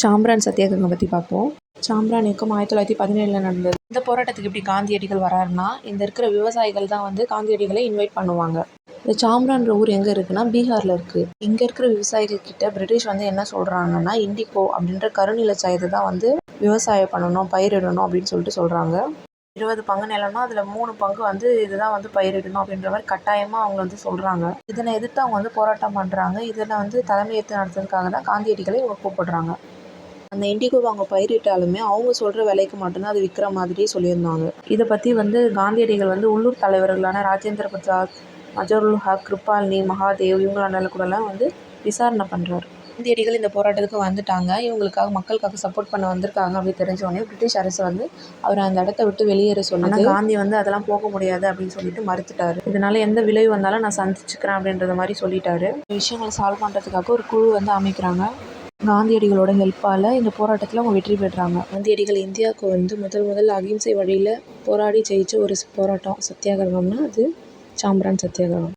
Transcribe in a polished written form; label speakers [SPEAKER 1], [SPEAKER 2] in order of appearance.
[SPEAKER 1] சாம்பிரான் சத்தியாகிரகம் பற்றி பார்ப்போம். சாம்பிரான் இயக்கம் 1917 நடந்தது. இந்த போராட்டத்துக்கு எப்படி காந்தியடிகள் வராருன்னா, இந்த இருக்கிற விவசாயிகள் தான் வந்து காந்தியடிகளை இன்வைட் பண்ணுவாங்க. இந்த சாம்பிரான்ற ஊர் எங்கே இருக்குன்னா பீகாரில் இருக்குது. இங்கே இருக்கிற விவசாயிகள் கிட்ட பிரிட்டிஷ் வந்து என்ன சொல்கிறாங்கன்னா, இண்டிகோ அப்படின்ற கருநில சாயத்தை தான் வந்து விவசாயம் பண்ணணும், பயிரிடணும் அப்படின்னு சொல்லிட்டு சொல்கிறாங்க. 20 பங்கு நிலம்னா அதில் 3 பங்கு வந்து இதுதான் வந்து பயிரிடணும் அப்படின்ற மாதிரி கட்டாயமாக அவங்க வந்து சொல்கிறாங்க. இதனை எதிர்த்து அவங்க வந்து போராட்டம் பண்ணுறாங்க. இதில் வந்து தலைமையேற்று நடத்துறதுக்காக தான் காந்தியடிகளை இவங்க கூப்பிடுறாங்க. அந்த இண்டிகோவை அவங்க பயிரிட்டாலுமே அவங்க சொல்கிற விலைக்கு மட்டும்தான் அது விற்கிற மாதிரி சொல்லியிருந்தாங்க. இதை பற்றி வந்து காந்தியடிகள் வந்து உள்ளூர் தலைவர்களான ராஜேந்திர பிரசாத், மஜருல் ஹக், கிருபால்னி, மகாதேவ் இவங்களால கூடலாம் வந்து விசாரணை பண்ணுறாரு. காந்தியடிகள் இந்த போராட்டத்துக்கு வந்துட்டாங்க, இவங்களுக்காக மக்களுக்காக சப்போர்ட் பண்ண வந்திருக்காங்க அப்படின்னு தெரிஞ்சோடனே பிரிட்டிஷ் அரசு வந்து அவர் அந்த இடத்த விட்டு வெளியேற சொன்னாங்க. காந்தி வந்து அதெல்லாம் போக முடியாது அப்படின்னு சொல்லிட்டு மறுத்துட்டாரு. இதனால எந்த விளைவு வந்தாலும் நான் சந்திச்சுக்கிறேன் அப்படின்றத மாதிரி சொல்லிட்டாரு. விஷயங்களை சால்வ் பண்ணுறதுக்காக ஒரு குழு வந்து அமைக்கிறாங்க. காந்தியடிகளோட ஹெல்ப்பால் இந்த போராட்டத்தில் அவங்க வெற்றி பெற்றாங்க. காந்தியடிகள் இந்தியாவுக்கு வந்து முதல் அகிம்சை வழியில் போராடி ஜெயிச்ச ஒரு போராட்டம் சத்தியாகிரகம்னா அது சாம்பிரான் சத்தியாகிரகம்.